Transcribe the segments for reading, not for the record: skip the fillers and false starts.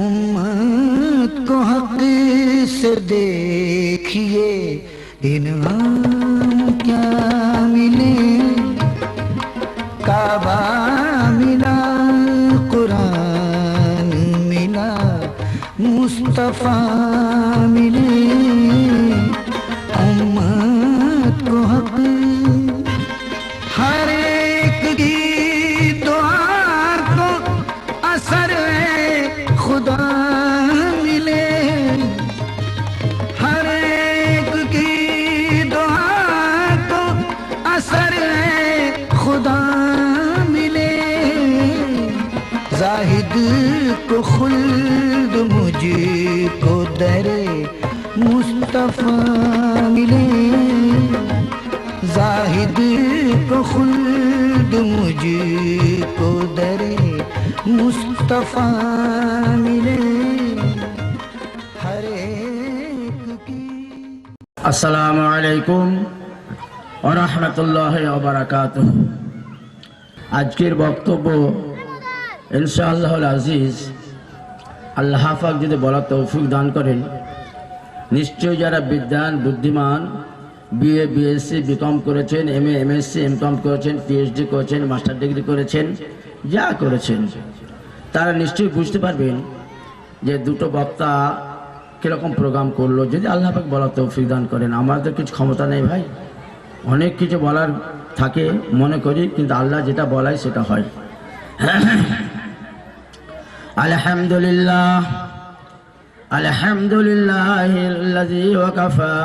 उम्मत को हक से देखिए इनाम क्या मिले। काबा मिला, कुरान मिला, मुस्तफा मिले। उम्मत को हक हर एक की दुआ को असर खुदा मिले। हर एक की दुआ को असर खुदा मिले। जाहिद को खुल्द, मुझको दरे मुस्तफा मिले। जाहिद को खुल्द, मुझको दरे मुस्तफा मिले। हर एक की। अस्सलामु अलैकुम व रहमतुल्लाहि व बाराकातुहू। আজকের বক্তব্য ইনশাআল্লাহুল আজিজ আল্লাহ পাক যদি বলার তৌফিক দান করেন, নিশ্চয়ই যারা বিদ্যান বুদ্ধিমান বিএ বিএসসি বিকম করেছেন, এমএ এমএসসি এমকম করেছেন, পিএইচডি করেছেন, মাস্টার ডিগ্রি করেছেন, যা করেছেন তারা নিশ্চয়ই বুঝতে পারবেন যে দুটো বক্তা কীরকম প্রোগ্রাম করলো। যদি আল্লাহ পাক বলার তৌফিক দান করেন, আমাদের কিছু ক্ষমতা নেই ভাই, অনেক কিছু বলার থাকে মনে করি, কিন্তু আল্লাহ যেটা বলায় সেটা হয়। আলহামদুলিল্লাহ আলহামদুলিল্লাহিল্লাযী ওয়াকাফা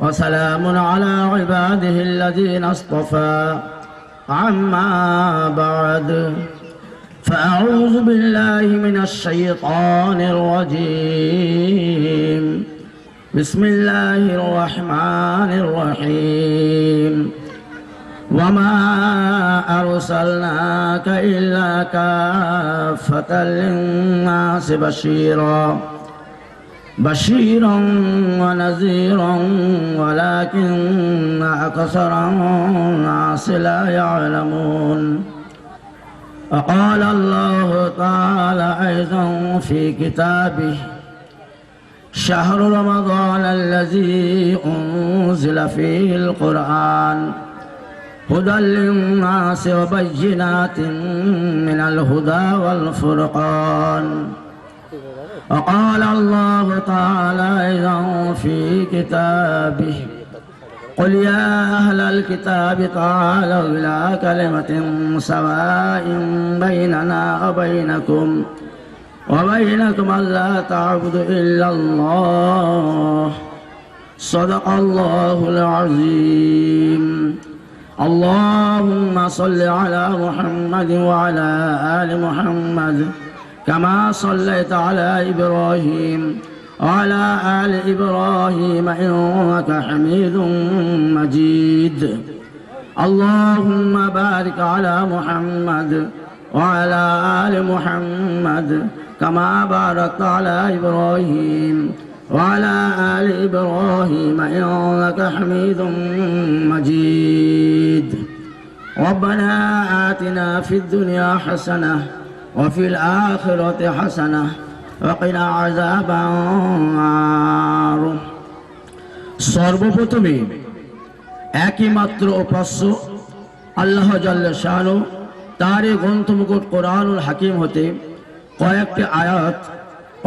ওয়া সালামুন আলা ইবাদিহিল্লাযীনা ইসতাফা। আম্মা বা'দ, ফাআউযু বিল্লাহি মিনাশ শাইতানির রাজীম। বিসমিল্লাহির রাহমানির রহিম। وما أرسلناك إلا كافة للناس بشيرا ونذيرا ولكن أكثر الناس لا يعلمون. وقال الله تعالى أيضا في كتابه: شهر رمضان الذي أنزل فيه القرآن هدى للناس وبينات من الهدى والفرقان. وقال الله تعالى أيضا في كتابه: قل يا أهل الكتاب تعالوا إلى كلمة سواء بيننا وبينكم ألا تعبدوا إلا الله. صدق الله العظيم. اللهم صل على محمد وعلى آل محمد كما صليت على إبراهيم وعلى آل إبراهيم إنك حميد مجيد. اللهم بارك على محمد وعلى آل محمد كما باركت على إبراهيم وعلى آل إبراهيم إنك حميد مجيد. ربنا آتنا في الدنيا حسنة وفي الآخرة حسنة وقنا عذاب النار. সর্বপ্রথমে একই মাত্র উপাস্য আল্লাহ জাল্লা শানু তার গ্রন্থমুকুট কোরআনুল হাকিম হতে কয়েকটি আয়াত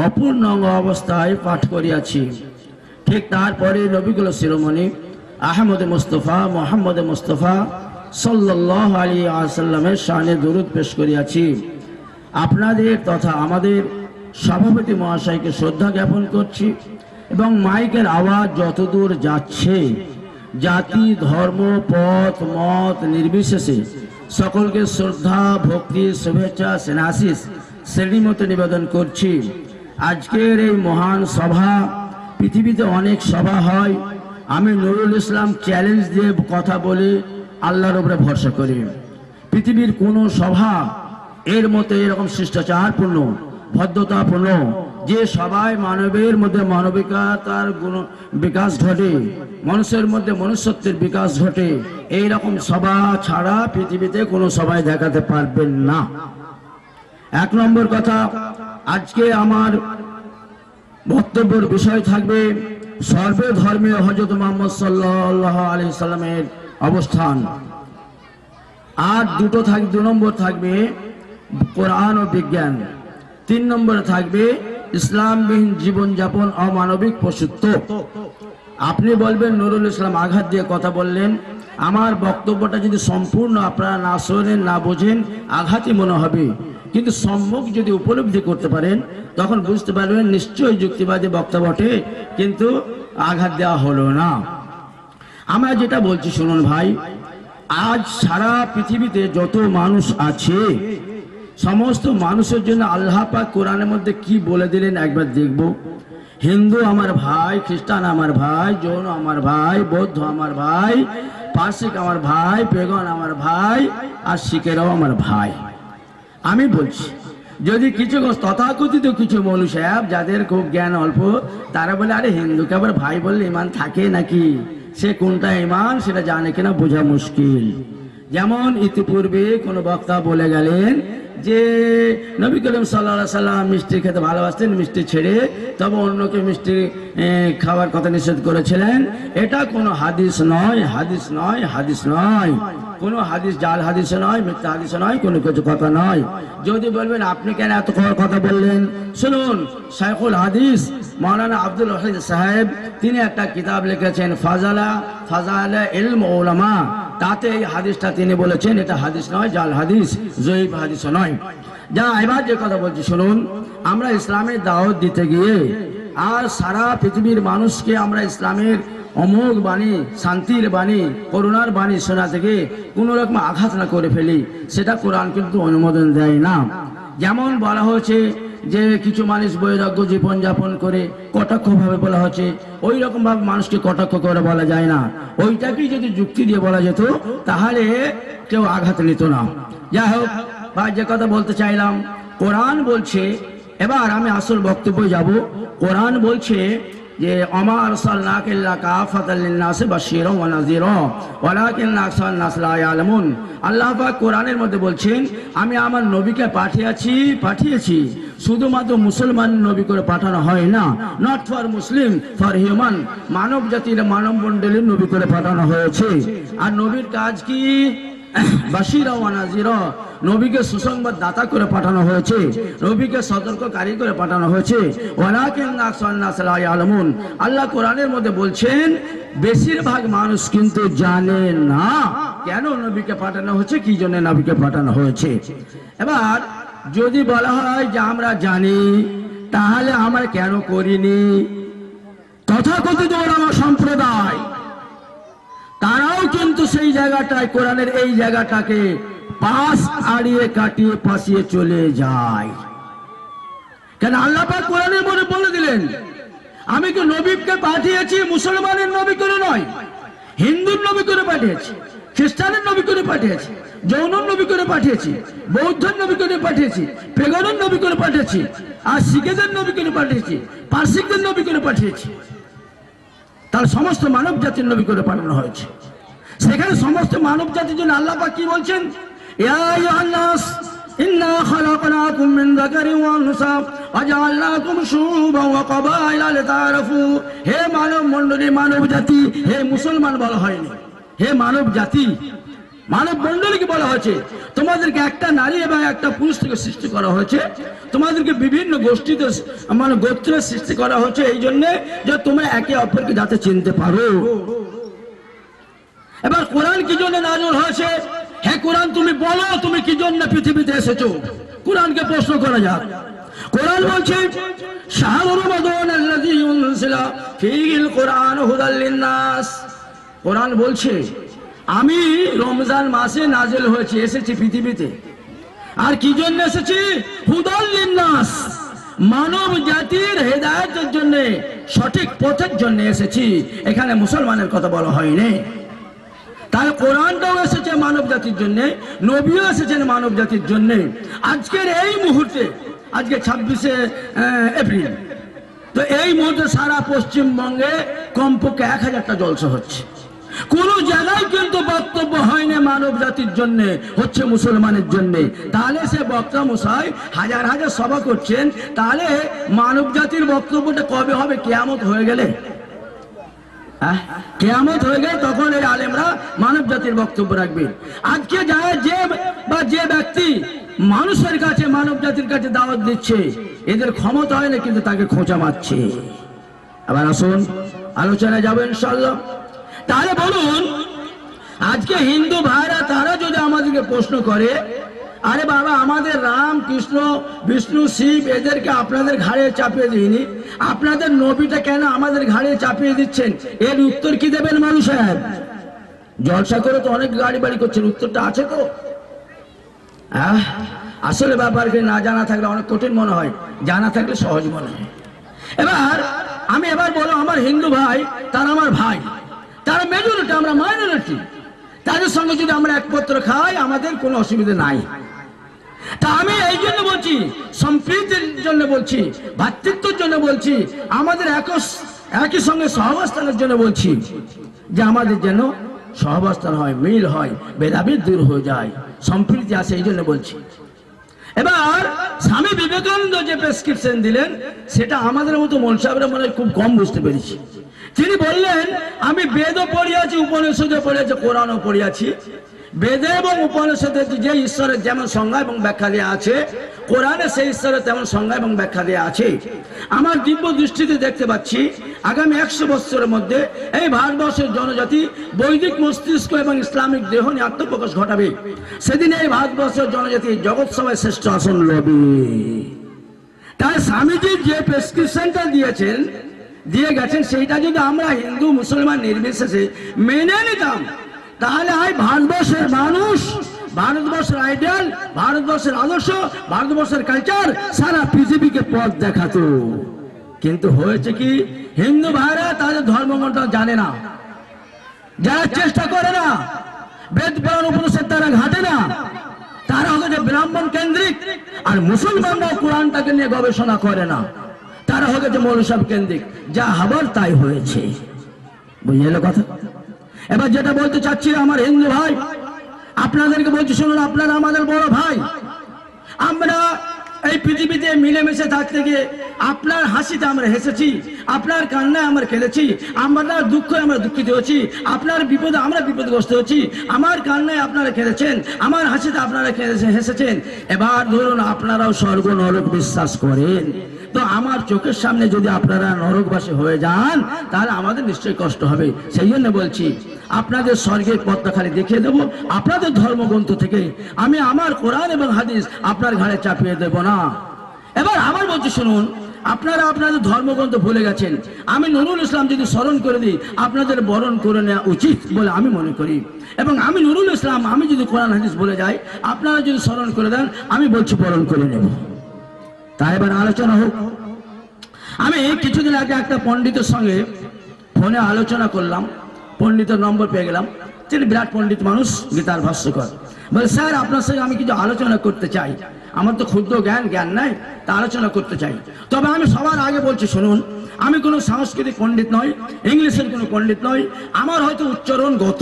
অপূর্ণ অবস্থায় পাঠ করিয়াছি। ঠিক তারপরে নবীকুল শিরোমণি আহমদ মুস্তফা মোহাম্মদ মুস্তফা সাল্লাল্লাহু আলাইহি ওয়াসাল্লামের শানে দুরূদ পেশ করিয়াছি। আপনাদের তথা আমাদের সভাপতি মহাশয়কে শ্রদ্ধা জ্ঞাপন করছি এবং মাইকের আওয়াজ যতদূর যাচ্ছে জাতি ধর্ম পথ মত নির্বিশেষে সকলকে শ্রদ্ধা ভক্তি শুভেচ্ছা সেনাশিস শ্রেণীমতো নিবেদন করছি। আজকের এই মহান সভা, পৃথিবীতে অনেক সভা হয়, আমি নুরুল ইসলাম চ্যালেঞ্জ দিয়ে কথা বলে আল্লাহর উপরে ভরসা করি। পৃথিবীর কোনো সভা এর মতো এরকম শিষ্টাচারপূর্ণ ভদ্রতাপূর্ণ যে সবাই মানবের মধ্যে মানবিকতার গুণ বিকাশ ঘটে, মানুষের মধ্যে মনুষ্যত্বের বিকাশ ঘটে, এইরকম সভা ছাড়া পৃথিবীতে কোনো সবাই দেখাতে পারবেন না। এক নম্বর কথা, আজকে আমার বক্তব্যের বিষয় থাকবে সর্বে ধর্মীয় হযরত মুহাম্মদ সাল্লাল্লাহু আলাইহি সাল্লামের অবস্থান। আর দু নম্বর থাকবে কোরআন ও বিজ্ঞান। 3 নম্বরে থাকবে ইসলামবিহীন জীবনযাপন, অমানবিক পশুত্ব। আপনি বলবেন নুরুল ইসলাম আঘাত দিয়ে কথা বললেন। আমার বক্তব্যটা যদি সম্পূর্ণ আপনারা না শোনেন, না বোঝেন, আঘাতই মনে হবে। কিন্তু সম্মুখ যদি উপলব্ধি করতে পারেন তখন বুঝতে পারবেন নিশ্চয়ই যুক্তিবাদী বক্তা বটে, কিন্তু আঘাত দেওয়া হলো না। আমরা যেটা বলছি শুনুন ভাই, আজ সারা পৃথিবীতে যত মানুষ আছে সমস্ত মানুষের জন্য আল্লাহ পাক কোরআনের মধ্যে কি বলে দিলেন একবার দেখব। হিন্দু আমার ভাই, খ্রিস্টান আমার ভাই, জৈন আমার ভাই, বৌদ্ধ আমার ভাই, পার্সিক আমার ভাই, পেগন আমার ভাই, আর শিখেরাও আমার ভাই। আমি বলছি যদি কিছু তথাকথিত কিছু মানুষ যাদের খুব জ্ঞান অল্প, তারা বলে আরে হিন্দুকে আবার ভাই বললে ইমান থাকে নাকি, সে কোনটা ইমান সেটা জানে কিনা বোঝা মুশকিল। যেমন ইতিপূর্বে কোন বক্তা বলে গেলেন যে নবী করিম সাল্লাল্লাহু আলাইহি সাল্লাম মিষ্টি খেতে ভালোবাসতেন, মিষ্টি ছেড়ে তবে অন্যকে মিষ্টি খাওয়ার কথা নিষেধ করেছিলেন। এটা কোনো হাদিস নয়, হাদিস নয়, হাদিস নয়, কোনো হাদিস জাল হাদিস নয়, মিথ্যা হাদিস নয়, কোনো কিছু কথা নয়। যদি বলবেন আপনি কেন এত কথা বললেন, শুনুন শাইখুল হাদিস মাওলানা আব্দুল ওয়াহিদ সাহেব তিনি একটা কিতাব লিখেছেন ফাজালা ইলম উলামা, তাতে এই হাদিসটা তিনি বলেছেন এটা হাদিস নয়, জাল হাদিস, জয়ীফ হাদিস নয়। যা এবার যে কথা বলছি শুনুন, আমরা ইসলামের দাওয়াত দিতে গিয়ে আর সারা পৃথিবীর মানুষকে আমরা ইসলামের অমোঘ বাণী, শান্তির বাণী, করুণার বাণী শোনা থেকে কোনো রকম আঘাত না করে ফেলি, সেটা কোরআন কিন্তু অনুমোদন দেয় না। যেমন বলা হয়েছে যে কিছু মানুষ বৈরাগ্য জীবনযাপন করে, কটাক্ষ ভাবে বলা হচ্ছে, ওই রকম ভাবে মানুষকে কটাক্ষ করে বলা যায় না। ওইটাকেই যদি যুক্তি দিয়ে বলা যেত তাহলে কেউ আঘাত নিত না। যাই হোক ভাই, যে কথা বলতে চাইলাম, কোরআন বলছে, এবার আমি আসল বক্তব্যে যাব। কোরআন বলছে যে আমা আরসালনাকা ইল্লা কাফাতাল লিন-নাসি বাশীরাও ওয়া নাযীরা ওয়ালাকিন্না আকসারান নাস লা ইয়ালামুন। আল্লাহ পাক কোরআনের মধ্যে বলছেন আমি আমার নবীকে পাঠিয়েছি শুধুমাত্র মুসলমান নবী করে পাঠানো হয় না, not for Muslim, for human, মানব জাতির মানব মণ্ডলীর নবী করে পাঠানো হয়েছে। আর নবীর কাজ কি? বাশীরা ওয়া নাযীরা, নবীকে সুসংবাদ দাতা করে পাঠানো হয়েছে, নবীকে সতর্ককারী করে পাঠানো হয়েছে। ওয়ালাকিন্না আকসারান নাস লা ইয়ালামুন। আল্লাহ কোরআনের মধ্যে বলছেন বেশিরভাগ মানুষ কিন্তু জানে না কেন নবীকে পাঠানো হয়েছে, কি জন্য নবীকে পাঠানো হয়েছে। এবার যদি বলা হয় যে আমরা জানি, তাহলে আমরা কেন করিনি? তথাকথিত ওলামা সম্প্রদায় তারাও কিন্তু সেই জায়গাটায়, কোরআনের এই জায়গাটাকে পাশ আড়িয়ে কাটিয়ে পাশিয়ে চলে যায়। কেন? আল্লাহ পাক কোরআনের মধ্যে বলে দিলেন আমি কি নবীকে পাঠিয়েছি মুসলমানের নবী করে নয়, হিন্দুর নবী করে পাঠিয়েছি, খ্রিস্টানের নবী করে পাঠিয়েছি, জৈনর নবী করে পাঠিয়েছি, বৌদ্ধের নবী করে পাঠিয়েছি, পেগনের নবী করে পাঠিয়েছি, আর শিখেদের নবী করে পাঠিয়েছি, পার্সিকদের নবী করে পাঠিয়েছি। তার সমস্ত মানব জাতির নবী করে পাঠানো হয়েছে। সেখানে সমস্ত মানব জাতির জন্য আল্লাহ পাক কি বলছেন? ইয়া আইয়ুহান নাস ইন্না খালাকনাকুম মিন যাকারিন ওয়া উনসা ওয়া জাআলনাকুম শুউবান ওয়া ক্বাবাইলা লিতাআরাফু। হে মানব মণ্ডলী, মানব জাতি, হে মুসলমান বলা হয়নি, হে মানব জাতি, মানব মণ্ডলীকে বলা হয়েছে তোমাদেরকে একটা নারী এবং একটা পুরুষ থেকে সৃষ্টি করা হয়েছে, তোমাদেরকে বিভিন্ন গোষ্ঠীতে মানে গোত্রের সৃষ্টি করা হয়েছে এই জন্য যে তোমরা একে অপরকে যাতে চিনতে পারো। এবার কোরআন কি জন্য নাযিল হয়েছে? হে কোরআন তুমি বলো তুমি কি জন্য পৃথিবীতে এসেছো? কোরআনকে প্রশ্ন করা যাক। কোরআন বলছে শাহরু রমাদান আল্লাযী উনজিলা ফীহিল কুরআন হুদাল লিন-নাস। কোরআন বলছে আমি রমজান মাসে নাজিল হয়েছি, এসেছি পৃথিবীতে। আর কি জন্য এসেছি? হুদাল লিন-নাস, মানব জাতির হেদায়েতের জন্য, সঠিক পথের জন্য এসেছি। এখানে মুসলমানের কথা বলা হয়নি। তাহলে কোরআনটাও এসেছে মানব জাতির জন্য, নবীও এসেছেন মানব জাতির জন্য। আজকের এই মুহূর্তে, আজকে 26শে এপ্রিল, তো এই মুহূর্তে সারা পশ্চিমবঙ্গে কমপক্ষে 1000টা জলসা হচ্ছে। কোন জায়গায় কিন্তু বক্তব্য হয়নি মানব জাতির জন্য, হচ্ছে মুসলমানের জন্য। তাহলে সে বক্তা মশাই হাজার হাজার সভা করছেন, তাহলে মানব জাতির বক্তব্যটা কবে হবে? কিয়ামত হয়ে গেলে, কিয়ামত হয়ে গেলে তখন এই আলেমরা মানব জাতির বক্তব্য রাখবে। আজকে যে ব্যক্তি মানুষের কাছে, মানব জাতির কাছে দাওয়াত দিচ্ছে, এদের ক্ষমতা হয় না কিন্তু তাকে খোঁচা মারছে। আবার আসুন আলোচনায় যাবো ইনশাআল্লাহ। তাহলে বলুন, আজকে হিন্দু ভাইরা তারা যদি আমাদেরকে প্রশ্ন করে, আরে বাবা আমাদের রাম কৃষ্ণ বিষ্ণু শিব এদেরকে আপনাদের ঘাড়ে চাপিয়ে দিইনি, আপনাদের নবীটা কেন আমাদের ঘাড়ে চাপিয়ে দিচ্ছেন, এর উত্তর কি দেবেন মানুষ সাহেব? জলসা করে তো অনেক গাড়ি বাড়ি করছেন, উত্তরটা আছে তো? আসলে ব্যাপারকে না জানা থাকলে অনেক কঠিন মনে হয়, জানা থাকলে সহজ মনে হয়। আমি বলো, আমার হিন্দু ভাই তারা আমার ভাই, তারা মেজরিটি, আমরা মাইনরিটি, তাদের সঙ্গে যদি আমরা একপত্র খাই আমাদের কোনো অসুবিধা নাই। তা আমি এই জন্য বলছি, সম্প্রীতির জন্য বলছি, ভ্রাতৃত্বের জন্য বলছি, আমাদের একই সঙ্গে সহাবস্থানের জন্য বলছি, যে আমাদের যেন সহাবস্থান হয়, মিল হয়, ভেদাভেদ দূর হয়ে যায়, সম্প্রীতি আসে, এই জন্য বলছি। এবার স্বামী বিবেকানন্দ যে প্রেসক্রিপশন দিলেন সেটা আমাদের মতো মন সাহেবরা মনে খুব কম বুঝতে পেরেছি। তিনি বললেন, আমি বেদও পড়িয়াছি, উপনিষদে পড়িয়াছি, কোরআনও পড়িয়াছি। বেদে এবং উপনিষদে যে ঈশ্বরের যেমন সংজ্ঞা এবং ব্যাখ্যা দেওয়া আছে, কোরআনে সেই ঈশ্বরের তেমন সংজ্ঞা এবং ব্যাখ্যা দেওয়া আছে। আমার দিব্য দৃষ্টিতে দেখতে পাচ্ছি আগামী 100 বছরের মধ্যে এই ভারতবর্ষের জনজাতি বৈদিক মস্তিষ্ক এবং ইসলামিক দেহ নিয়ে আত্মপ্রকাশ ঘটাবে। সেদিন এই ভারতবর্ষের জনজাতি জগৎ সভায় শ্রেষ্ঠ আসন লবে। তাই স্বামীজি যে প্রেসক্রিপশনটা দিয়ে গেছেন সেইটা যদি আমরা হিন্দু মুসলমান নির্বিশেষে মেনে নিতাম, তাহলে ভারতবর্ষের মানুষ, ভারতবর্ষের আইডিয়াল, ভারতবর্ষের আদর্শ, ভারতবর্ষের কালচার সারা পৃথিবীকে পথ দেখাতো। কিন্তু হয়েছে কি, হিন্দু ভাইরা তাদের ধর্মগ্রন্থ জানে না, যারা চেষ্টা করে না, বেদ পুরাণ উপনিষদ তারা ঘাটে না, তারা হচ্ছে ব্রাহ্মণ কেন্দ্রিক। আর মুসলমানরা কোরআনটাকে নিয়ে গবেষণা করে না, তারা হচ্ছে মৌলবি সাহেব কেন্দ্রিক। যা হবার তাই হয়েছে, বুঝে এলো কথা? এবার যেটা বলতে চাচ্ছি আমার হিন্দু ভাই, আপনাদেরকে বলছি শুনুন, আপনারা আমাদের বড় ভাই। আমরা এই পৃথিবীতে মিলেমিশে থাকতে গিয়ে আপনার হাসিতে আমরা হেসেছি, আপনার কান্নায় আমরা কেঁদেছি, আপনার দুঃখে আমরা দুঃখিত হয়েছি, আপনার বিপদে আমরা বিপদগ্রস্ত হয়েছি। আমার কান্নায় আপনারা কেঁদেছেন, আমার হাসিতে আপনারা হেসেছেন। এবার ধরুন আপনারাও স্বর্গ নরক বিশ্বাস করেন, তো আমার চোখের সামনে যদি আপনারা নরকবাসী হয়ে যান তাহলে আমাদের নিশ্চয়ই কষ্ট হবে। সেই জন্য বলছি, আপনাদের স্বর্গের পথটা খালি দেখিয়ে দেবো আপনাদের ধর্মগ্রন্থ থেকে। আমি আমার কোরআন এবং হাদিস আপনার ঘাড়ে চাপিয়ে দেব না। এবার আবার বলছি শুনুন, আপনারা আপনাদের ধর্মগ্রন্থ ভুলে গেছেন। আমি নুরুল ইসলাম যদি স্মরণ করে দিই, আপনাদের বরণ করে নেওয়া উচিত বলে আমি মনে করি। এবং আমি নুরুল ইসলাম, আমি যদি কোরআন হাদিস বলে যাই, আপনারা যদি স্মরণ করে দেন, আমি বলছি বরণ করে নেব। তাই এবার আলোচনা হোক। আমি কিছুদিন আগে একটা পণ্ডিতের সঙ্গে ফোনে আলোচনা করলাম, পণ্ডিতের নম্বর পেয়ে গেলাম। তিনি বিরাট পণ্ডিত মানুষ, গীতার ভাষ্যকর। বলে, স্যার আপনার সঙ্গে আমি কিছু আলোচনা করতে চাই, আমার তো ক্ষুদ্র জ্ঞান নাই, তা আলোচনা করতে চাই। তবে আমি সবার আগে বলছি শুনুন, আমি কোনো সাংস্কৃতিক পণ্ডিত নই, ইংলিশের কোনো পণ্ডিত নই। আমার হয়তো উচ্চারণগত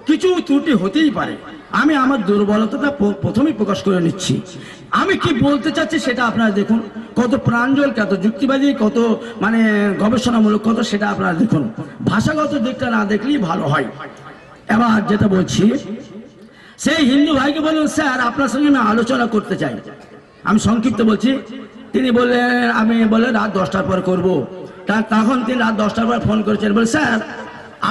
কিছু ত্রুটি হতেই পারে, আমি আমার দুর্বলতাটা প্রথমেই প্রকাশ করে নিচ্ছি। আমি কি বলতে চাচ্ছি সেটা আপনারা দেখুন, কত প্রাঞ্জল, কত যুক্তিবাদী, কত গবেষণামূলক, কত সেটা আপনারা দেখুন। ভাষাগত দিকটা না দেখলেই ভালো হয়। এবার যেটা বলছি, সেই হিন্দু ভাইকে বললেন, স্যার আপনার সঙ্গে আমি আলোচনা করতে চাই। আমি সংক্ষিপ্ত বলছি। তিনি বললেন, আমি রাত 10টার পর করবো। তখন তিনি রাত 10টার পর ফোন করেছেন, বলে, স্যার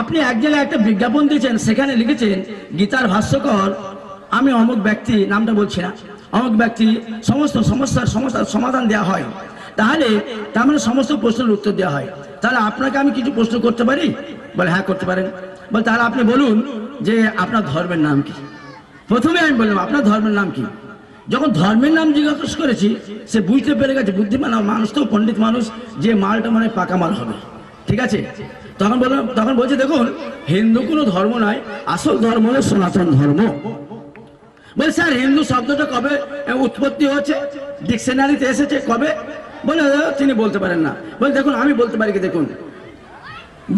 আপনি এক জায়গায় একটা বিজ্ঞাপন দিয়েছেন, সেখানে লিখেছেন গীতার ভাষ্যকর আমি অমুক ব্যক্তি, নামটা বলছি না, অমুক ব্যক্তি সমস্ত সমস্যার সমাধান দেওয়া হয়। তাহলে তার মানে সমস্ত প্রশ্নের উত্তর দেওয়া হয়। তাহলে আপনাকে আমি কিছু প্রশ্ন করতে পারি? বলে, হ্যাঁ করতে পারেন। বলে, তাহলে আপনি বলুন যে আপনার ধর্মের নাম কি? প্রথমে আমি বললাম, আপনার ধর্মের নাম কি? যখন ধর্মের নাম জিজ্ঞাসা করেছি, সে বুঝতে পেরে গেছে, বুদ্ধিমান মানুষ তো, পণ্ডিত মানুষ, যে মালটা মানে পাকা মাল হবে, ঠিক আছে। তখন বলছে, দেখুন হিন্দু কোনো ধর্ম নয়, আসল ধর্ম হলো সনাতন ধর্ম। বলে, স্যার হিন্দু শব্দটা কবে উৎপত্তি হয়েছে, ডিকশনারিতে এসেছে কবে? বলে, তিনি বলতে পারেন না। বলে, দেখুন আমি বলতে পারি কি, দেখুন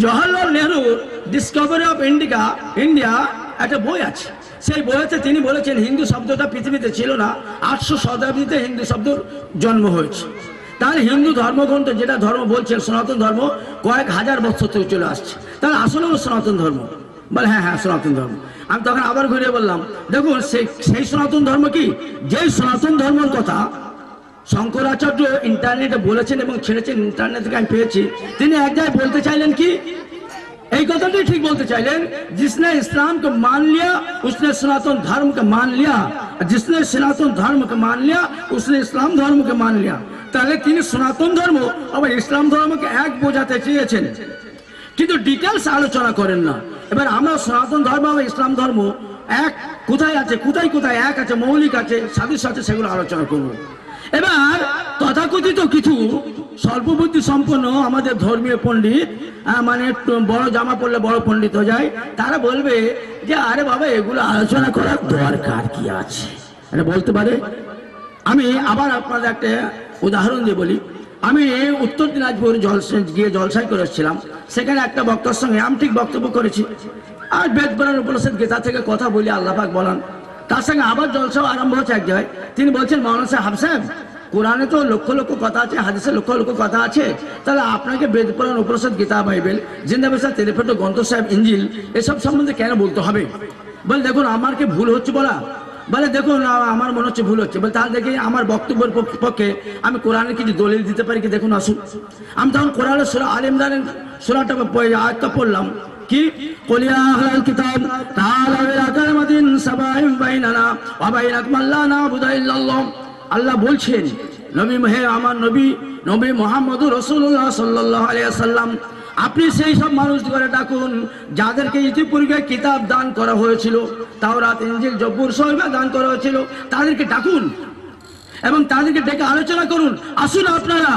Jawaharlal Nehru Discovery of India একটা বই আছে। সেই বইতে তিনি বলেছেন হিন্দু শব্দটা পৃথিবীতে ছিল না, 800 শতাব্দীতে হিন্দু শব্দের জন্ম হয়েছে। তাহলে হিন্দু ধর্মগ্রন্থ যেটা ধর্ম বলছেন সনাতন ধর্ম কয়েক হাজার বছর থেকে চলে আসছে, তাহলে আসলে সনাতন ধর্ম। বলে হ্যাঁ হ্যাঁ সনাতন ধর্ম। আমি তখন আবার ঘুরে বললাম দেখুন সেই সনাতন ধর্ম কি, যেই সনাতন ধর্মের কথা শঙ্করাচার্য ইন্টারনেটে বলেছেন এবং ছেড়েছেন, ইন্টারনেট থেকে আমি পেয়েছি। তিনি এক জায়গায় বলতে চাইলেন কি, এই কথাটি ঠিক বলতে চাইলেন, जिसने इस्लाम को मान लिया उसने सनातन धर्म को मान लिया, जिसने सनातन धर्म को मान लिया उसने इस्लाम धर्म को मान लिया। তাহলে তিনি সনাতন ধর্ম আবার ইসলাম ধর্মকে এক বোঝাতে চেয়েছেন, কিন্তু ডিটেলস আলোচনা করেন না। এবার আমরা সনাতন ধর্ম এবং ইসলাম ধর্ম এক কোথায় আছে, কোথায় কোথায় এক আছে, মৌলিক আছে, সাদৃশ্য আছে, সেগুলো আলোচনা করব। এবার তথাকথিত কিছু স্বল্প বুদ্ধি সম্পন্ন আমাদের ধর্মীয় পণ্ডিত, মানে বড় জামা পড়লে বড় পণ্ডিত হয়ে যায়, তারা বলবে যে আরে বাবা এগুলো আলোচনা করার দরকার কি আছে, এটা বলতে পারে। আমি আবার আপনাদের একটা উদাহরণ দিয়ে বলি। আমি উত্তর দিনাজপুর গিয়ে জলসায় করে এসেছিলাম, সেখানে একটা বক্তার সঙ্গে আমি ঠিক বক্তব্য করেছি, আর বেদ পুরাণ উপনিষদ গীতা থেকে কথা বলি, আল্লাহ পাক বলান। তার সঙ্গে আবার জলসাও আরম্ভ হচ্ছে এক জায়গায়। তিনি বলছেন মাওলানা সাহেব কোরআনে তো লক্ষ লক্ষ কথা আছে, হাদিসে লক্ষ লক্ষ কথা আছে, তাহলে আপনাকে বেদ পুরাণ উপনিষদ গীতা বাইবেল জিন্দাবাদ তেলেফেটো গ্রন্থ সাহেব ইঞ্জিল এসব সম্বন্ধে কেন বলতে হবে? বলে দেখুন আমার কি ভুল হচ্ছে বলা? বলে দেখুন আমার মনে হচ্ছে ভুল হচ্ছে। বলে তাহলে দেখি আমার বক্তব্যের পক্ষে আমি কোরআনের কিছু দলিল দিতে পারি কি, দেখুন আসুন। আমি তখন কোরআনের সূরা আলে ইমরানের সূরাটা আয়াতটা পড়লাম কি, কুলিয়া আহলাল কিতাব তাআলাউ ইলা কালিমাতিন সাওয়াইন বাইনানা ওয়া বাইনাকুম আল্লা না'বুদা ইল্লাল্লাহ। আল্লাহ বলছেন নবী আমার নবী মুহাম্মদুর রাসূলুল্লাহ সাল্লাল্লাহু আলাইহি ওয়াসাল্লাম, আপনি সেই সব মানুষদের ডাকুন যাদেরকে ইতিপূর্বে কিতাব দান করা হয়েছিল, তাওরাত ইনজিল জবুর সহিহ দান করা হয়েছিল, তাদেরকে ডাকুন এবং তাদেরকে ডেকে আলোচনা করুন। আসুন আপনারা,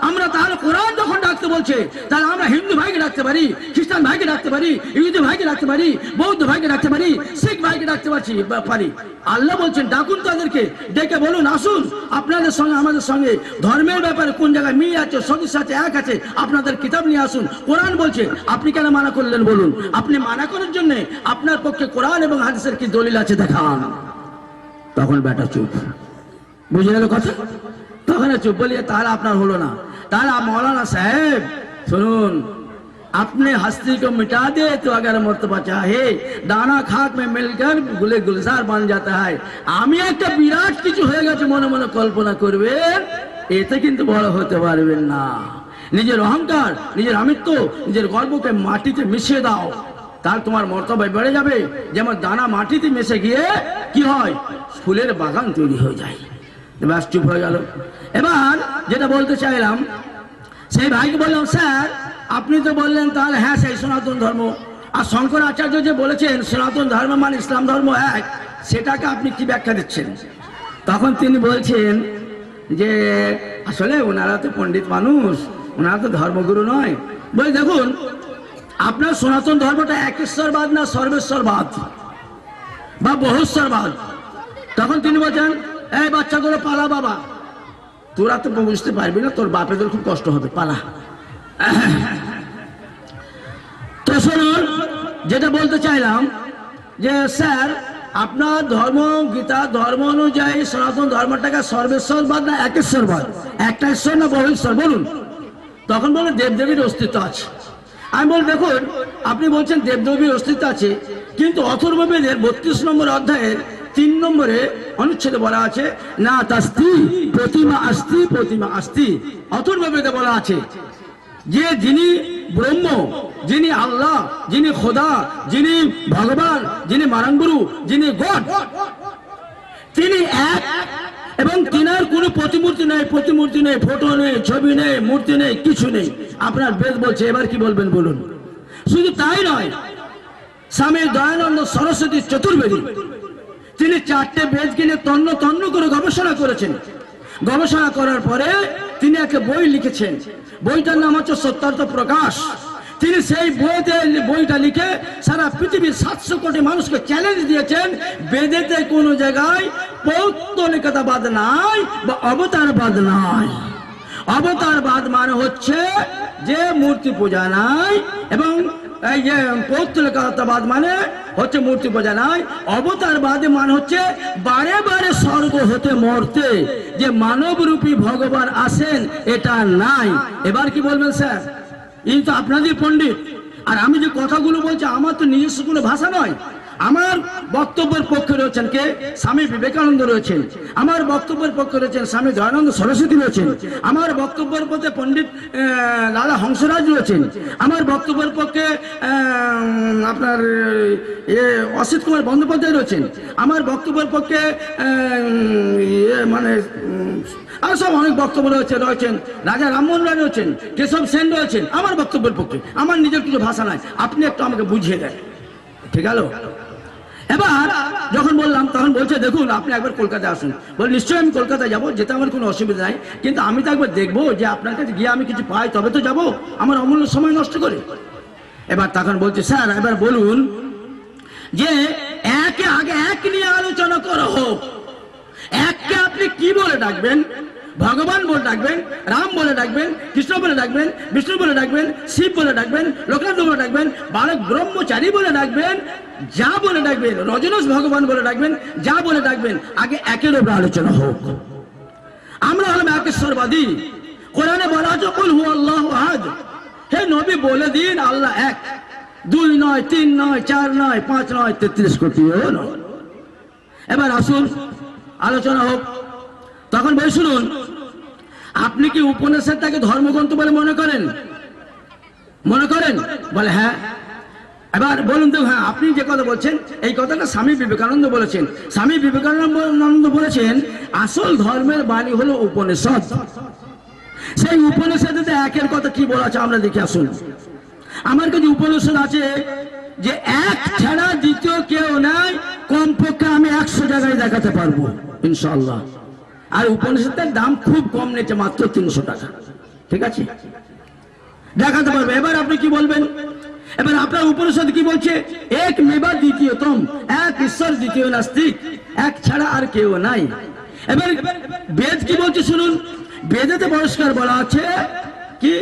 আমরা তাহলে কোরআন যখন ডাকতে বলছে, তাহলে আমরা হিন্দু ভাইকে ডাকতে পারি, খ্রিস্টান ভাইকে ডাকতে পারি, ইহুদি ভাইকে ডাকতে পারি, বৌদ্ধ ভাইকে ডাকতে পারি, শিখ ভাইকে ডাকতে পারি। আল্লাহ বলছেন ডাকুন তাদেরকে, ডেকে বলুন আসুন আপনাদের সঙ্গে আমাদের সঙ্গে ধর্মের ব্যাপারে কোন জায়গায় মিল আছে, সদস্য আছে, এক আছে, আপনাদের কিতাব নিয়ে আসুন। কোরআন বলছে, আপনি কেন মানা করলেন বলুন? আপনি মানা করার জন্য আপনার পক্ষে কোরআন এবং হাদিসের কি দলিল আছে দেখান। তখন বেটা চুপ, বুঝে গেল কথা? তখন চুপ বলিয়ে তাহলে আপনার হলো না। তাহলে मौलाना साहब सुनून, अपने हस्ती को मिटा दे तो अगर मर्तबा चाहे दाना खाक में मिलकर गुले गुलजार बन जाता है। আমি একটা বিরাট কিছু হয়ে গেছে মনে মনে কল্পনা করবেন, এতে কিন্তু বড় হতে পারবেন না। নিজের অহংকার, নিজের আমিত্ব, নিজের গর্বকে মাটিতে মিশিয়ে দাও, তার তোমার মর্তবা বেড়ে যাবে। যেমন দানা মাটিতে মিশে গিয়ে কি হয়, ফুলের বাগান তৈরি হয়ে যায়। ব্যাস চুপ হয়ে গেল। এবার যেটা বলতে চাইলাম, সেই ভাইকে বললাম স্যার আপনি তো বললেন তাহলে হ্যাঁ সেই সনাতন ধর্ম, আর শঙ্করাচার্য যে বলেছেন সনাতন ধর্ম মানে ইসলাম ধর্ম এক, সেটাকে আপনি কি ব্যাখ্যা দিচ্ছেন? তখন তিনি বলছেন যে আসলে ওনারা তো পণ্ডিত মানুষ, ওনারা তো ধর্মগুরু নয়। বলে দেখুন আপনার সনাতন ধর্মটা একেশ্বরবাদ না সর্বেশ্বরবাদ বা বহুশ্বরবাদ? তখন তিনি বলছেন এই বাচ্চাগুলো পালা বাবা, তোরা তো বুঝতে পারবি না, তোর বাপেদের খুব কষ্ট হবে, পালা। তো শুনুন, যেটা বলতে চাইলাম যে স্যার আপনার ধর্ম গীতা ধর্ম অনুযায়ী সনাতন ধর্মটাকে সর্বেশ্বরবাদ না একেশ্বরবাদ, একটা ঈশ্বর না বহু ঈশ্বর বলুন? তখন বলে দেবদেবীর অস্তিত্ব আছে। আমি বল দেখুন আপনি বলছেন দেবদেবীর অস্তিত্ব আছে, কিন্তু অথর্ববেদের 32 নম্বর অধ্যায়ের 3 নম্বরে অনুচ্ছেদে বলা আছে না তাস্তি প্রতিমা আস্তি প্রতিমা আস্তি। অথর্ববেদে বলা আছে যে যিনি ব্রহ্ম, যিনি আল্লাহ, যিনি খোদা, যিনি ভগবান, যিনি মারাঙ্গুরু, যিনি গড, তিনি এক এবং তিনার কোনো প্রতিমূর্তি নেই, ফটো নেই, ছবি নেই, মূর্তি নেই, কিছু নেই। আপনার বেদ বলছে, এবার কি বলবেন বলুন? শুধু তাই নয়, স্বামী দয়ানন্দ সরস্বতী চতুর্বেদী তিনি 4টে বেদ কিনে তন্ন করে গবেষণা করেছেন। গবেষণা করার পরে তিনি একটা বই লিখেছেন, বইটার নাম হচ্ছে সত্যার্থ প্রকাশ। তিনি সেই বইটা লিখে সারা পৃথিবীর 700 কোটি মানুষকে চ্যালেঞ্জ দিয়েছেন, বেদেতে কোনো জায়গায় পৌত্তলিকতাবাদ নাই বা অবতারবাদ নাই। অবতারবাদ মানে হচ্ছে যে মূর্তি পূজা নাই, এবং এই যে পৌত্তলিকতাবাদ মানে হচ্ছে মূর্তি পূজা নাই। অবতারবাদ মানে হচ্ছে বারে বারে স্বর্গ হতে মরতে যে মানবরূপী ভগবান আসেন, এটা নাই। এবার কি বলবেন স্যার? এই তো আপনাদের পণ্ডিত, আর আমি যে কথাগুলো বলছি আমার তো নিজস্ব কোনো ভাষা নয়। আমার বক্তব্যের পক্ষে রয়েছেন কে? স্বামী বিবেকানন্দ রয়েছেন। আমার বক্তব্যের পক্ষে রয়েছেন স্বামী দয়ানন্দ সরস্বতী রয়েছেন। আমার বক্তব্যের পক্ষে পণ্ডিত লালা হংসরাজ রয়েছেন। আমার বক্তব্যের পক্ষে আপনার অসিত কুমার বন্দ্যোপাধ্যায় রয়েছেন। আমার বক্তব্যের পক্ষে মানে আর সব অনেক বক্তব্য রয়েছেন রাজা রামমোহন রায় রয়েছেন, কেশব সেন রয়েছেন। আমার বক্তব্যের পক্ষে আমার নিজের কিছু ভাষা নাই, আপনি একটু আমাকে বুঝিয়ে দেন, ঠিক আছে? এবার যখন বললাম তখন বলছে দেখুন আপনি একবার কলকাতায় আসুন। বল নিশ্চয়ই আমি কলকাতায় যাবো, যেতে আমার কোনো অসুবিধা নাই, কিন্তু আমি তো একবার দেখবো যে আপনার কাছে গিয়ে আমি কিছু পাই তবে তো যাবো, আমার অমূল্য সময় নষ্ট করে। এবার তখন বলছে স্যার এবার বলুন যে একে আগে এক নিয়ে আলোচনা করা হোক। এককে আপনি কি বলে ডাকবেন? ভগবান বলে ডাকবেন, রাম বলে ডাকবেন, কৃষ্ণ বলে ডাকবেন, বিষ্ণু বলে ডাকবেন, শিব বলে ডাকবেন, লোকনাথ বলে ডাকবেন, বালক ব্রহ্মচারী বলে ডাকবেন, যা বলে ডাকবেন, রজনীশ ভগবান বলে ডাকবেন, যা বলে ডাকবেন, আগে একের উপর আলোচনা হোক। আমরা হলাম একেশ্বরবাদী। কোরআনে বলা আছে কুল হু আল্লাহু আহাদ, হে নবী বলে দিন আল্লাহ এক, 2 নয়, 3 নয়, 4 নয়, 5 নয়, 33 কোটিও নয়। এবার আসুন আলোচনা হোক। তখন বই শুনুন, আপনি কি উপনিষদটাকে ধর্মগ্রন্থ বলে মনে করেন? মনে করেন? বলে হ্যাঁ। এবার বলুন তো, হ্যাঁ আপনি যে কথা বলছেন এই কথাটা স্বামী বিবেকানন্দ বলেছেন। স্বামী বিবেকানন্দ বলেছেন আসল ধর্মের বাণী হলো উপনিষদ। সেই উপনিষদে একের কথা কি বলা আছে আমরা দেখে আসুন। আমার কাছে উপনিষদ আছে যে এক ছাড়া দ্বিতীয় কেউ নাই, কমপক্ষে আমি 100 জায়গায় দেখাতে পারবো ইনশাআল্লাহ। আর উপনিষদের দাম খুব কম নিয়েছে, মাত্র 300 টাকা, ঠিক আছে? দেখাতে পারবে। এবার আপনি কি বলবেন? এবার আপনার উপনিষদ কি বলছে? এক মেবা দ্বিতীয়তম, এক ঈশ্বর দ্বিতীয় নাস্তিক, এক ছাড়া আর কেউ নাই। এবার বেদ কি বলছে শুনুন। বেদেতে পরিষ্কার বলা আছে কি?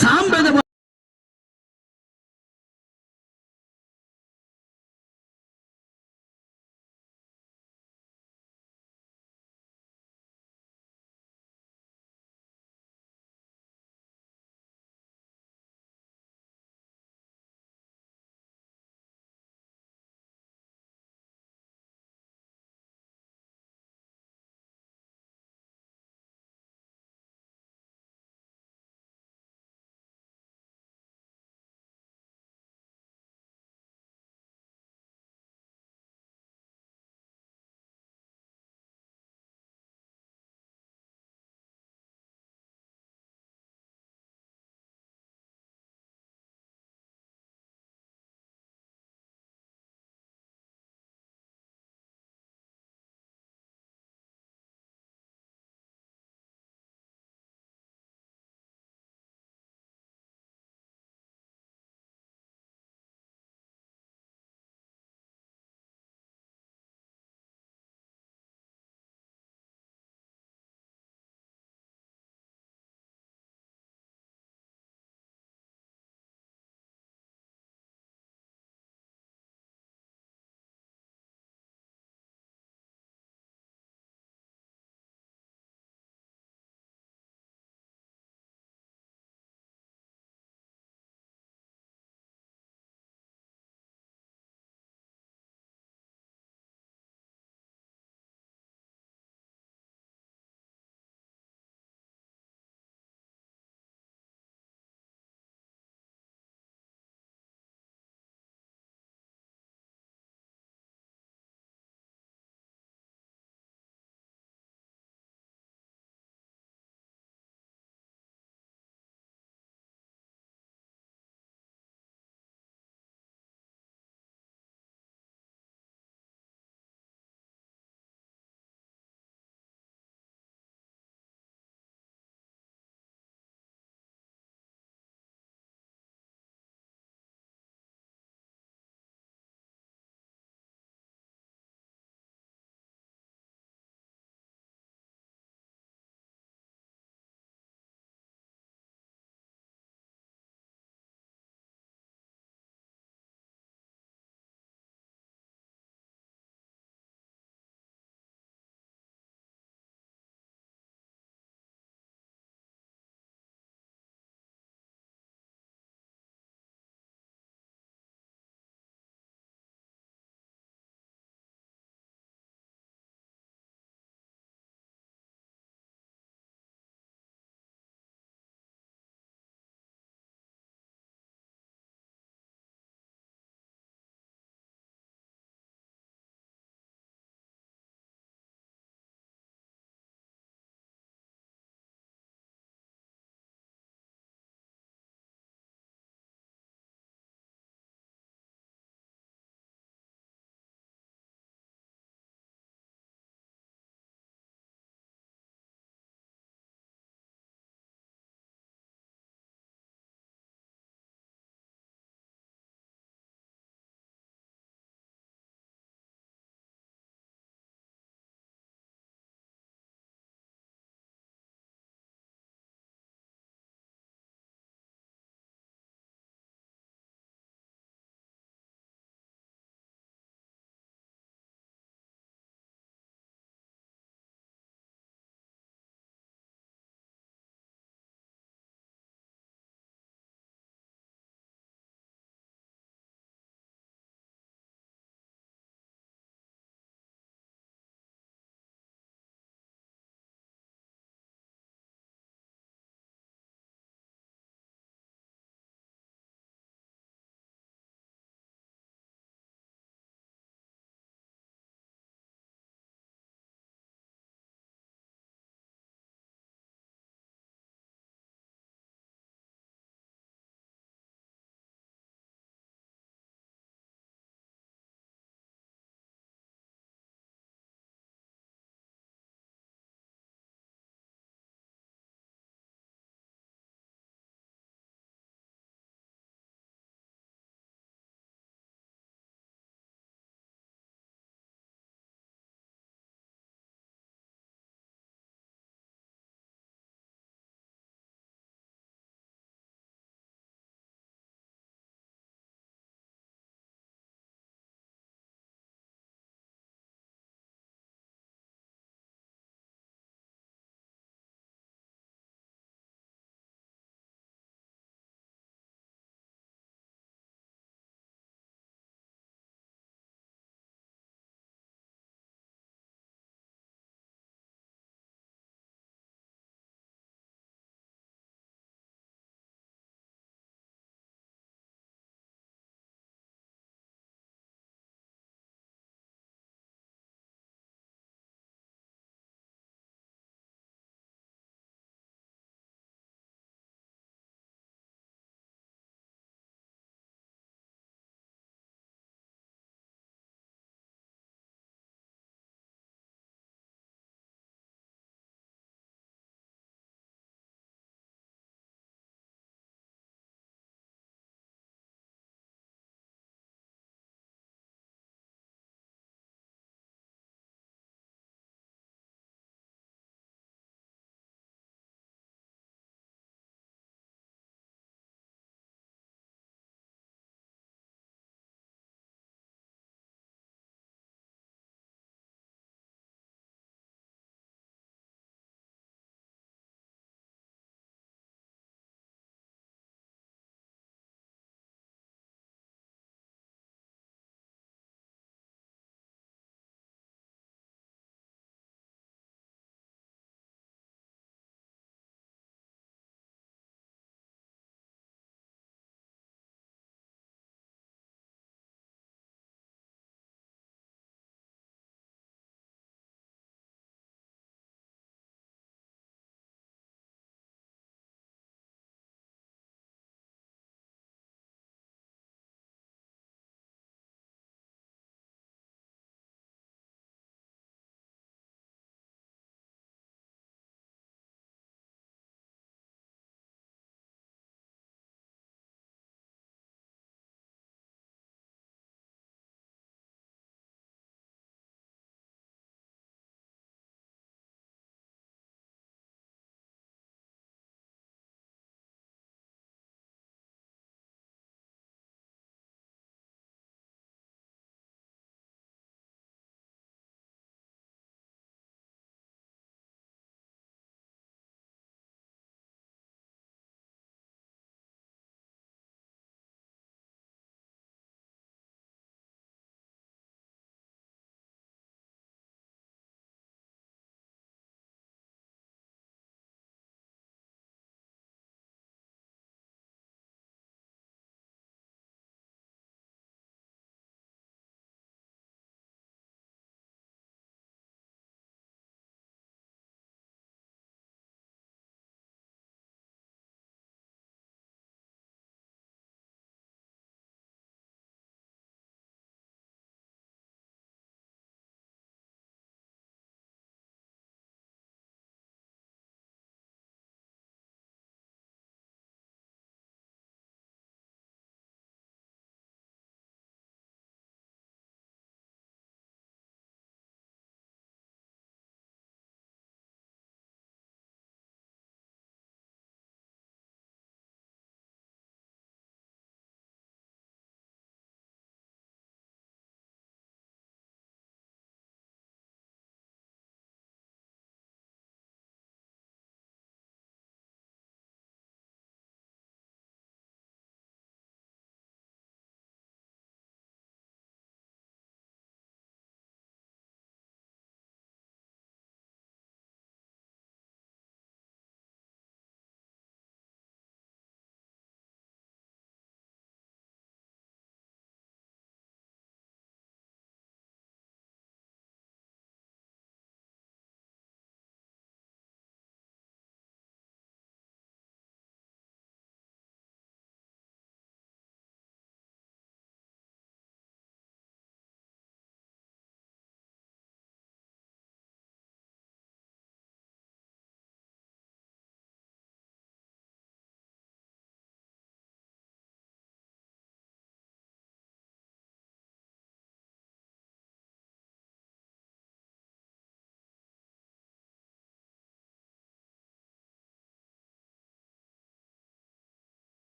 সাম বেদে